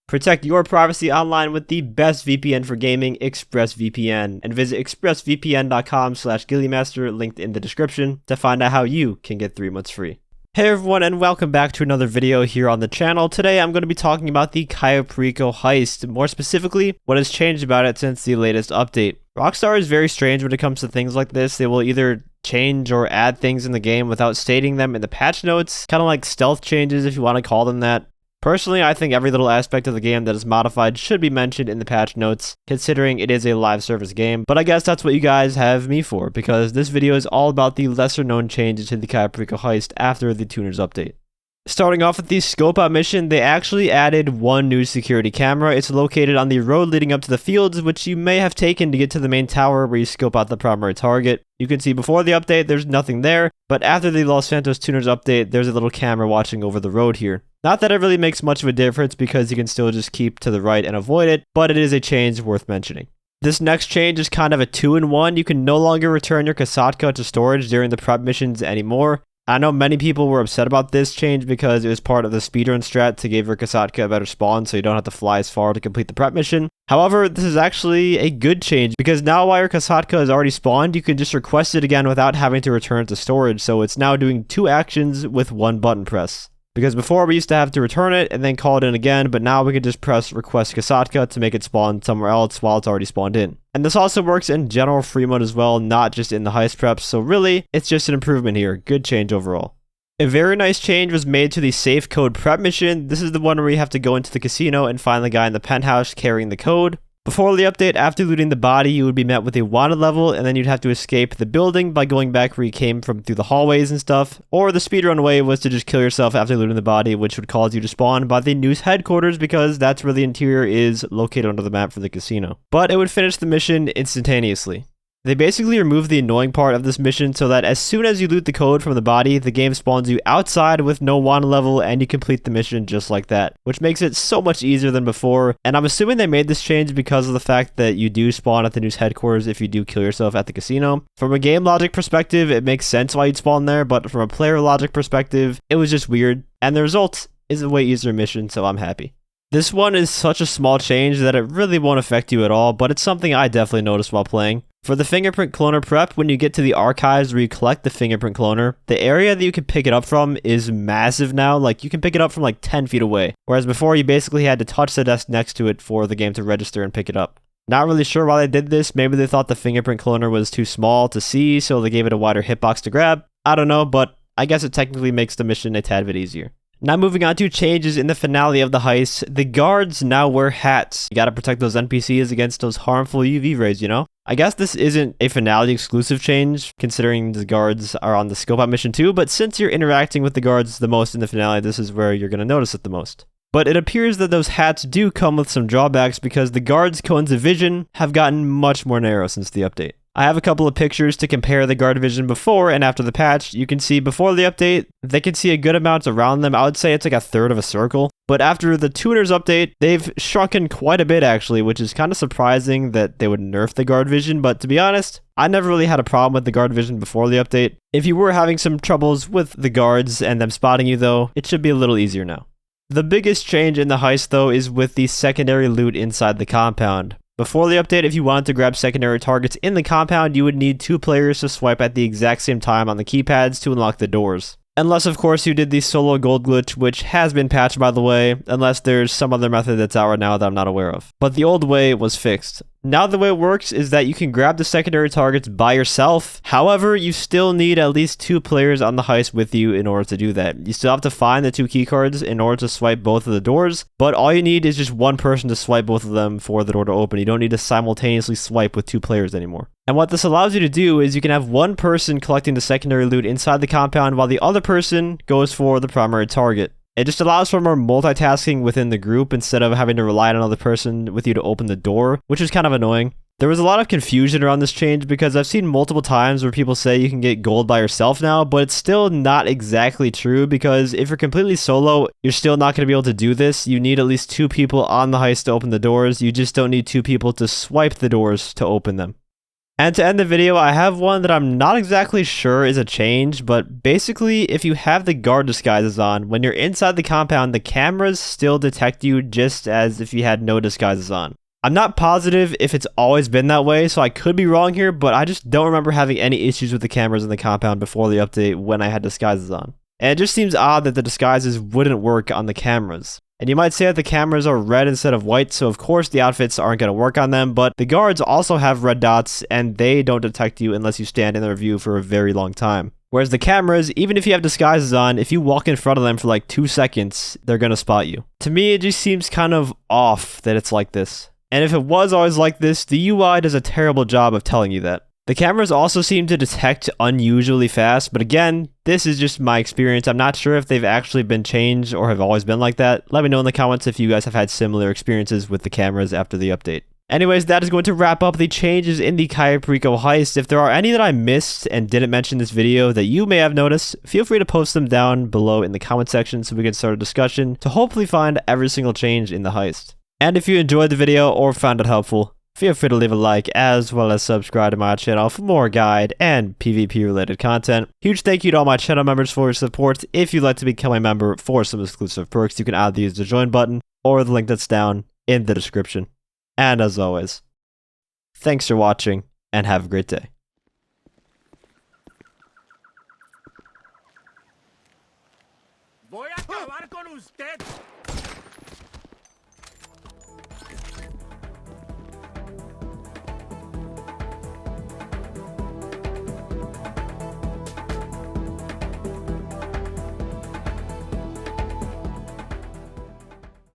Protect your privacy online with the best VPN for gaming, ExpressVPN, and visit expressvpn.com/GhillieMaster, linked in the description, to find out how you can get 3 months free. Hey everyone, and welcome back to another video here on the channel. Today I'm going to be talking about the Cayo Perico Heist, more specifically, what has changed about it since the latest update. Rockstar is very strange when it comes to things like this. They will either change or add things in the game without stating them in the patch notes, kind of like stealth changes if you want to call them that. Personally, I think every little aspect of the game that is modified should be mentioned in the patch notes, considering it is a live service game, but I guess that's what you guys have me for, because this video is all about the lesser known changes to the Cayo Perico Heist after the Tuners update. Starting off with the scope out mission, they actually added one new security camera. It's located on the road leading up to the fields, which you may have taken to get to the main tower where you scope out the primary target. You can see before the update there's nothing there, but after the Los Santos Tuners update there's a little camera watching over the road here. Not that it really makes much of a difference because you can still just keep to the right and avoid it, but it is a change worth mentioning. This next change is kind of a 2-in-1. You can no longer return your Kosatka to storage during the prep missions anymore. I know many people were upset about this change because it was part of the speedrun strat to give your Kosatka a better spawn so you don't have to fly as far to complete the prep mission. However, this is actually a good change because now while your Kosatka is already spawned, you can just request it again without having to return it to storage, so it's now doing 2 actions with 1 button press. Because before we used to have to return it and then call it in again, but now we can just press request Kosatka to make it spawn somewhere else while it's already spawned in. And this also works in general free mode as well, not just in the heist preps, so really, it's just an improvement here. Good change overall. A very nice change was made to the safe code prep mission. This is the one where you have to go into the casino and find the guy in the penthouse carrying the code. Before the update, after looting the body, you would be met with a wanted level, and then you'd have to escape the building by going back where you came from through the hallways and stuff. Or the speedrun way was to just kill yourself after looting the body, which would cause you to spawn by the news headquarters because that's where the interior is located under the map for the casino. But it would finish the mission instantaneously. They basically removed the annoying part of this mission so that as soon as you loot the code from the body, the game spawns you outside with no wanted level and you complete the mission just like that, which makes it so much easier than before. And I'm assuming they made this change because of the fact that you do spawn at the news headquarters if you do kill yourself at the casino. From a game logic perspective, it makes sense why you'd spawn there, but from a player logic perspective, it was just weird. And the result is a way easier mission, so I'm happy. This one is such a small change that it really won't affect you at all, but it's something I definitely noticed while playing. For the Fingerprint cloner prep, when you get to the archives where you collect the Fingerprint cloner, the area that you can pick it up from is massive now. Like, you can pick it up from like 10 feet away, whereas before you basically had to touch the desk next to it for the game to register and pick it up. Not really sure why they did this. Maybe they thought the Fingerprint cloner was too small to see, so they gave it a wider hitbox to grab. I don't know, but I guess it technically makes the mission a tad bit easier. Now moving on to changes in the finale of the heist, the guards now wear hats. You gotta protect those NPCs against those harmful UV rays, you know? I guess this isn't a finale exclusive change, considering the guards are on the scope out mission too, but since you're interacting with the guards the most in the finale, this is where you're gonna notice it the most. But it appears that those hats do come with some drawbacks because the guards' cones of vision have gotten much more narrow since the update. I have a couple of pictures to compare the guard vision before and after the patch. You can see before the update, they can see a good amount around them. I would say it's like a third of a circle. But after the Tuners update, they've shrunken quite a bit actually, which is kind of surprising that they would nerf the guard vision. But to be honest, I never really had a problem with the guard vision before the update. If you were having some troubles with the guards and them spotting you though, it should be a little easier now. The biggest change in the heist though is with the secondary loot inside the compound. Before the update, if you wanted to grab secondary targets in the compound, you would need 2 players to swipe at the exact same time on the keypads to unlock the doors. Unless, of course, you did the solo gold glitch, which has been patched, by the way, unless there's some other method that's out right now that I'm not aware of. But the old way was fixed. Now the way it works is that you can grab the secondary targets by yourself. However, you still need at least 2 players on the heist with you in order to do that. You still have to find the 2 keycards in order to swipe both of the doors, but all you need is just 1 person to swipe both of them for the door to open. You don't need to simultaneously swipe with 2 players anymore. And what this allows you to do is you can have 1 person collecting the secondary loot inside the compound while the other person goes for the primary target. It just allows for more multitasking within the group instead of having to rely on another person with you to open the door, which is kind of annoying. There was a lot of confusion around this change because I've seen multiple times where people say you can get gold by yourself now, but it's still not exactly true because if you're completely solo, you're still not going to be able to do this. You need at least 2 people on the heist to open the doors. You just don't need 2 people to swipe the doors to open them. And to end the video, I have one that I'm not exactly sure is a change, but basically, if you have the guard disguises on, when you're inside the compound, the cameras still detect you just as if you had no disguises on. I'm not positive if it's always been that way, so I could be wrong here, but I just don't remember having any issues with the cameras in the compound before the update when I had disguises on. And it just seems odd that the disguises wouldn't work on the cameras. And you might say that the cameras are red instead of white, so of course the outfits aren't going to work on them, but the guards also have red dots, and they don't detect you unless you stand in their view for a very long time. Whereas the cameras, even if you have disguises on, if you walk in front of them for like 2 seconds, they're going to spot you. To me, it just seems kind of off that it's like this. And if it was always like this, the UI does a terrible job of telling you that. The cameras also seem to detect unusually fast, but again, this is just my experience. I'm not sure if they've actually been changed or have always been like that. Let me know in the comments if you guys have had similar experiences with the cameras after the update. Anyways, that is going to wrap up the changes in the Cayo Perico Heist. If there are any that I missed and didn't mention in this video that you may have noticed, feel free to post them down below in the comment section so we can start a discussion to hopefully find every single change in the heist. And if you enjoyed the video or found it helpful, feel free to leave a like as well as subscribe to my channel for more guide and PvP related content. Huge thank you to all my channel members for your support. If you'd like to become a member for some exclusive perks, you can either use the join button or the link that's down in the description. And as always, thanks for watching and have a great day. Voy a acabar con usted.